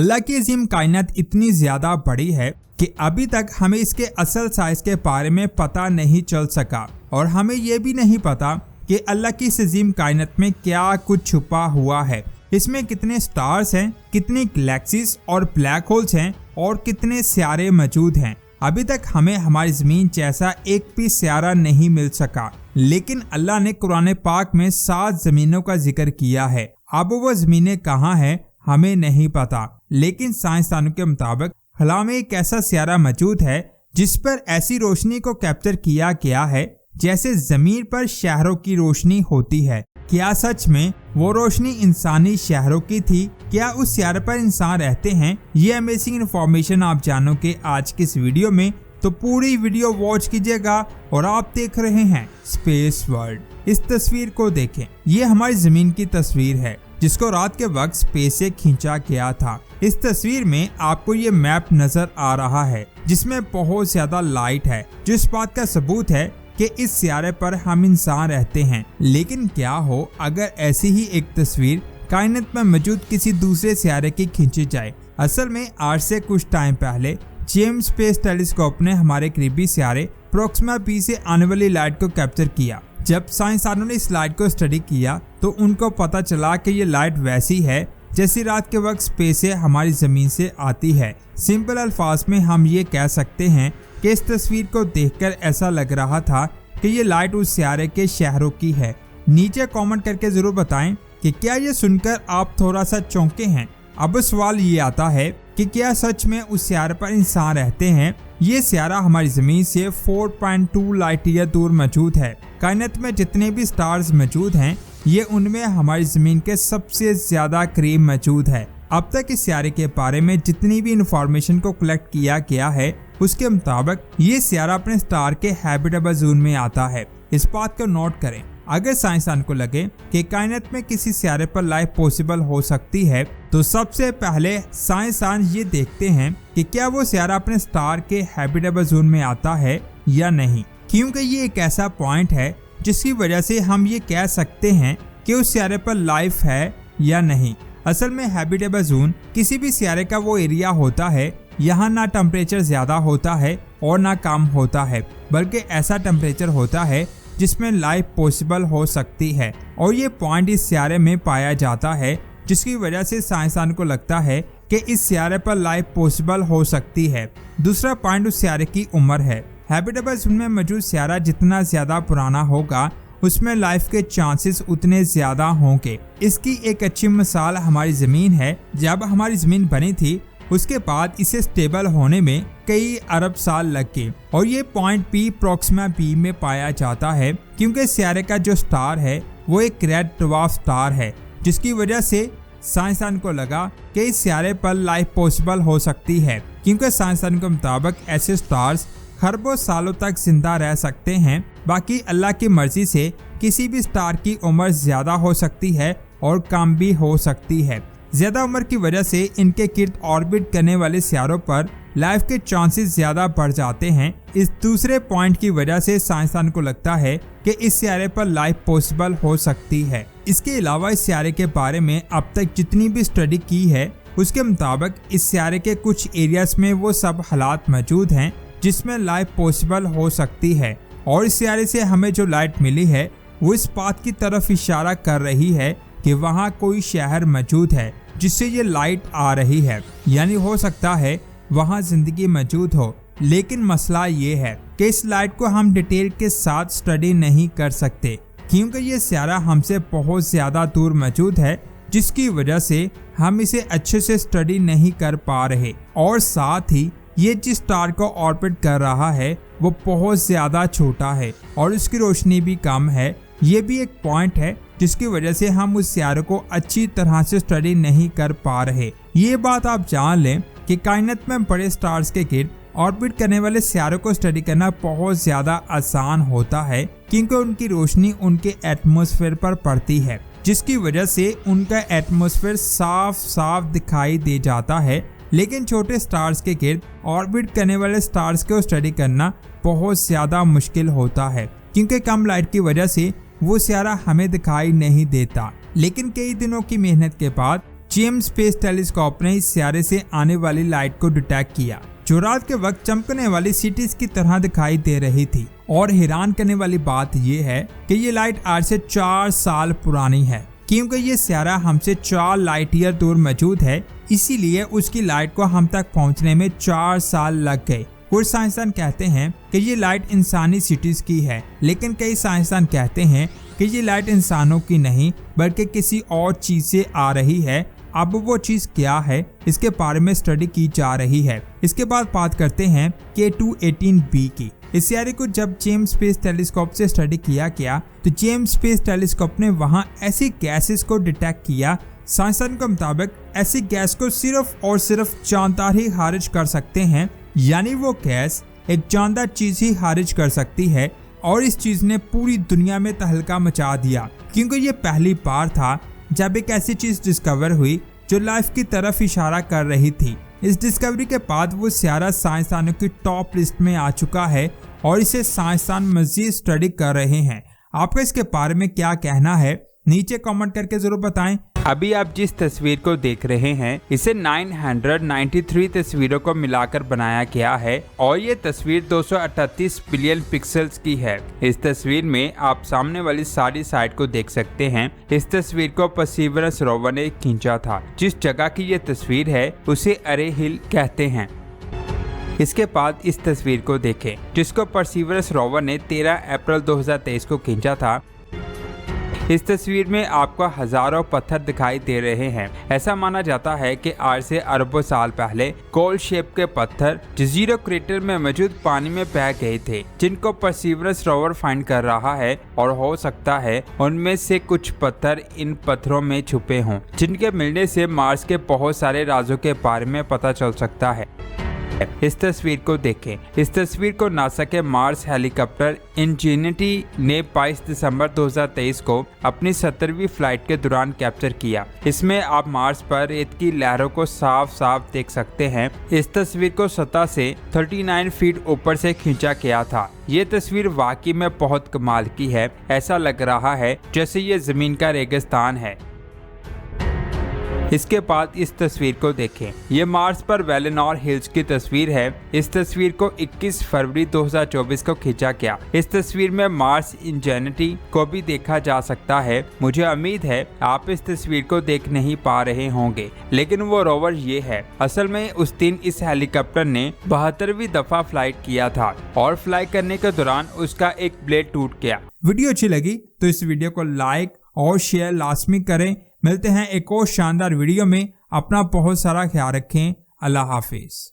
अल्लाह की अजीम कायनात इतनी ज्यादा बड़ी है कि अभी तक हमें इसके असल साइज के बारे में पता नहीं चल सका और हमें यह भी नहीं पता कि अल्लाह की इस अजीम कायनात में क्या कुछ छुपा हुआ है। इसमें कितने स्टार्स हैं, कितनी गैलेक्सीज और ब्लैक होल्स हैं और कितने सियारे मौजूद हैं। अभी तक हमें हमारी जमीन जैसा एक भी सियारा नहीं मिल सका, लेकिन अल्लाह ने कुरान पाक में 7 जमीनों का जिक्र किया है। अब वो जमीनें कहाँ हैं हमें नहीं पता, लेकिन साइंसदानों के मुताबिक खला में एक ऐसा सियारा मौजूद है जिस पर ऐसी रोशनी को कैप्चर किया गया है जैसे जमीन पर शहरों की रोशनी होती है। क्या सच में वो रोशनी इंसानी शहरों की थी? क्या उस सियारे पर इंसान रहते हैं? ये अमेजिंग इन्फॉर्मेशन आप जानोगे आज की इस वीडियो में, तो पूरी वीडियो वॉच कीजिएगा। और आप देख रहे हैं स्पेस वर्ल्ड। इस तस्वीर को देखें, ये हमारी जमीन की तस्वीर है जिसको रात के वक्त स्पेस से खींचा गया था। इस तस्वीर में आपको ये मैप नजर आ रहा है जिसमें बहुत ज्यादा लाइट है, जो इस बात का सबूत है कि इस सियारे पर हम इंसान रहते हैं। लेकिन क्या हो अगर ऐसी ही एक तस्वीर कायनात में मौजूद किसी दूसरे सियारे की खींची जाए। असल में आज से कुछ टाइम पहले जेम्स स्पेस टेलीस्कोप ने हमारे करीबी सियारे प्रोक्सिमा बी से आने वाली लाइट को कैप्चर किया। जब साइंसदानों ने इस लाइट को स्टडी किया तो उनको पता चला कि ये लाइट वैसी है जैसी रात के वक्त स्पेस से हमारी जमीन से आती है। सिंपल अल्फाज में हम ये कह सकते हैं कि इस तस्वीर को देखकर ऐसा लग रहा था कि ये लाइट उस सियारे के शहरों की है। नीचे कमेंट करके जरूर बताएं कि क्या ये सुनकर आप थोड़ा सा चौंके हैं। अब सवाल ये आता है कि क्या सच में उस सियारे पर इंसान रहते हैं? ये सियारा हमारी जमीन से 4.2 लाइट ईयर दूर मौजूद है। कायनात में जितने भी स्टार्स मौजूद हैं ये उनमें हमारी जमीन के सबसे ज्यादा करीब मौजूद है। अब तक इस सियारे के बारे में जितनी भी इंफॉर्मेशन को कलेक्ट किया गया है उसके मुताबिक ये सियारा अपने स्टार के हैबिटेबल जोन में आता है। इस बात को नोट करें, अगर साइंसदान को लगे कि कायनात में किसी सियारे पर लाइफ पॉसिबल हो सकती है तो सबसे पहले साइंसदान ये देखते हैं कि क्या वो सियारा अपने स्टार के हैबिटेबल जोन में आता है या नहीं, क्योंकि ये एक ऐसा पॉइंट है जिसकी वजह से हम ये कह सकते हैं कि उस सियारे पर लाइफ है या नहीं। असल में हैबिटेबल जोन किसी भी सियारे का वो एरिया होता है यहाँ ना टेम्परेचर ज्यादा होता है और ना कम होता है, बल्कि ऐसा टेम्परेचर होता है जिसमें लाइफ पॉसिबल हो सकती है। और ये पॉइंट इस सियारे में पाया जाता है जिसकी वजह से साइंसदान को लगता है कि इस सियारे पर लाइफ पॉसिबल हो सकती है। दूसरा पॉइंट उस सियारे की उम्र है। हैबिटेबल जोन में मौजूद सियारा जितना ज्यादा पुराना होगा उसमें लाइफ के चांसेस उतने ज्यादा होंगे। इसकी एक अच्छी मिसाल हमारी जमीन है। जब हमारी जमीन बनी थी उसके बाद इसे स्टेबल होने में कई अरब साल लग गए और ये पॉइंट पी प्रोक्सिमा बी में पाया जाता है क्योंकि सियारे का जो स्टार है वो एक रेड ड्वार्फ स्टार है, जिसकी वजह से साइंसदान को लगा कि इस सियारे पर लाइफ पॉसिबल हो सकती है, क्योंकि साइंसदान के मुताबिक ऐसे स्टार्स खरबों सालों तक जिंदा रह सकते हैं। बाकी अल्लाह की मर्जी से किसी भी स्टार की उम्र ज्यादा हो सकती है और कम भी हो सकती है। ज्यादा उम्र की वजह से इनके गिर्द ऑर्बिट करने वाले सियारों पर लाइफ के चांसेस ज्यादा बढ़ जाते हैं। इस दूसरे पॉइंट की वजह से साइंसदान को लगता है कि इस सियारे पर लाइफ पॉसिबल हो सकती है। इसके अलावा इस सियारे के बारे में अब तक जितनी भी स्टडी की है उसके मुताबिक इस सियारे के कुछ एरियाज में वो सब हालात मौजूद हैं जिसमें लाइफ पॉसिबल हो सकती है। और इस सियारे से हमें जो लाइट मिली है वो इस बात की तरफ इशारा कर रही है कि वहाँ कोई शहर मौजूद है जिससे ये लाइट आ रही है, यानी हो सकता है वहाँ जिंदगी मौजूद हो। लेकिन मसला ये है कि इस लाइट को हम डिटेल के साथ स्टडी नहीं कर सकते क्योंकि ये सियारा हमसे बहुत ज्यादा दूर मौजूद है, जिसकी वजह से हम इसे अच्छे से स्टडी नहीं कर पा रहे। और साथ ही ये जिस स्टार को ऑर्बिट कर रहा है वो बहुत ज्यादा छोटा है और उसकी रोशनी भी कम है। ये भी एक पॉइंट है जिसकी वजह से हम उस सियारे को अच्छी तरह से स्टडी नहीं कर पा रहे। ये बात आप जान लें कि कायनात में बड़े स्टार्स के गिर्द ऑर्बिट करने वाले सियारों को स्टडी करना बहुत ज्यादा आसान होता है क्योंकि उनकी रोशनी उनके एटमॉस्फेयर पर पड़ती है, जिसकी वजह से उनका एटमॉस्फेयर साफ साफ दिखाई दे जाता है। लेकिन छोटे स्टार्स के गिर्द ऑर्बिट करने वाले स्टार्स को स्टडी करना बहुत ज्यादा मुश्किल होता है क्योंकि कम लाइट की वजह से वो सियारा हमें दिखाई नहीं देता। लेकिन कई दिनों की मेहनत के बाद जेम्स स्पेस टेलीस्कोप ने इस सितारे से आने वाली लाइट को डिटेक्ट किया जो रात के वक्त चमकने वाली सिटीज की तरह दिखाई दे रही थी। और हैरान करने वाली बात यह है कि ये लाइट आज से 4 साल पुरानी है, क्योंकि ये सितारा हमसे 4 लाइट ईयर दूर मौजूद है, इसीलिए उसकी लाइट को हम तक पहुंचने में 4 साल लग गए। कुछ साइंसदान कहते हैं कि ये लाइट इंसानी सिटीज की है, लेकिन कई साइंसदान कहते हैं कि ये लाइट इंसानों की नहीं बल्कि किसी और चीज से आ रही है। अब वो चीज क्या है इसके बारे में स्टडी की जा रही है। इसके बाद बात करते हैं K2-18b की। इस सितारे को जब जेम्स स्पेस टेलीस्कोप से स्टडी किया गया तो जेम्स स्पेस टेलीस्कोप ने वहां ऐसी गैसेस को डिटेक्ट किया। साइंसदान के मुताबिक ऐसी गैस को सिर्फ और सिर्फ जानदार ही खारिज कर सकते हैं, यानी वो गैस एक जानदार चीज ही खारिज कर सकती है। और इस चीज ने पूरी दुनिया में तहलका मचा दिया, क्योंकि ये पहली बार था जब एक ऐसी चीज डिस्कवर हुई जो लाइफ की तरफ इशारा कर रही थी। इस डिस्कवरी के बाद वो सितारा साइंसदानों की टॉप लिस्ट में आ चुका है और इसे साइंसदान मजीद स्टडी कर रहे हैं। आपका इसके बारे में क्या कहना है नीचे कमेंट करके जरूर बताएं। अभी आप जिस तस्वीर को देख रहे हैं इसे 993 तस्वीरों को मिलाकर बनाया गया है और ये तस्वीर 238 बिलियन पिक्सेल्स की है। इस तस्वीर में आप सामने वाली सारी साइड को देख सकते हैं। इस तस्वीर को परसीवरेंस रोवर ने खींचा था। जिस जगह की ये तस्वीर है उसे अरे हिल कहते हैं। इसके बाद इस तस्वीर को देखें जिसको परसीवरेंस रोवर ने 13 अप्रैल 2023 को खींचा था। इस तस्वीर में आपको हजारों पत्थर दिखाई दे रहे हैं। ऐसा माना जाता है कि आज से अरबों साल पहले गोल शेप के पत्थर जजीरा क्रेटर में मौजूद पानी में बह गए थे, जिनको परसीवरेंस रोवर फाइंड कर रहा है और हो सकता है उनमें से कुछ पत्थर इन पत्थरों में छुपे हों, जिनके मिलने से मार्स के बहुत सारे राजों के बारे में पता चल सकता है। इस तस्वीर को देखें। इस तस्वीर को नासा के मार्स हेलीकॉप्टर इंजेनिटी ने 22 दिसंबर 2023 को अपनी 70वीं फ्लाइट के दौरान कैप्चर किया। इसमें आप मार्स पर रेत की लहरों को साफ साफ देख सकते हैं। इस तस्वीर को सतह से 39 फीट ऊपर से खींचा गया था। ये तस्वीर वाकई में बहुत कमाल की है। ऐसा लग रहा है जैसे ये जमीन का रेगिस्तान है। इसके बाद इस तस्वीर को देखें। ये मार्स पर वेलेनोर हिल्स की तस्वीर है। इस तस्वीर को 21 फरवरी 2024 को खींचा गया। इस तस्वीर में मार्स इंजेनिटी को भी देखा जा सकता है। मुझे उम्मीद है आप इस तस्वीर को देख नहीं पा रहे होंगे, लेकिन वो रोवर ये है। असल में उस दिन इस हेलीकॉप्टर ने 72वीं दफा फ्लाइट किया था और फ्लाई करने के दौरान उसका एक ब्लेड टूट गया। वीडियो अच्छी लगी तो इस वीडियो को लाइक और शेयर लाजमी करें। मिलते हैं एक और शानदार वीडियो में। अपना बहुत सारा ख्याल रखें। अल्लाह हाफिज।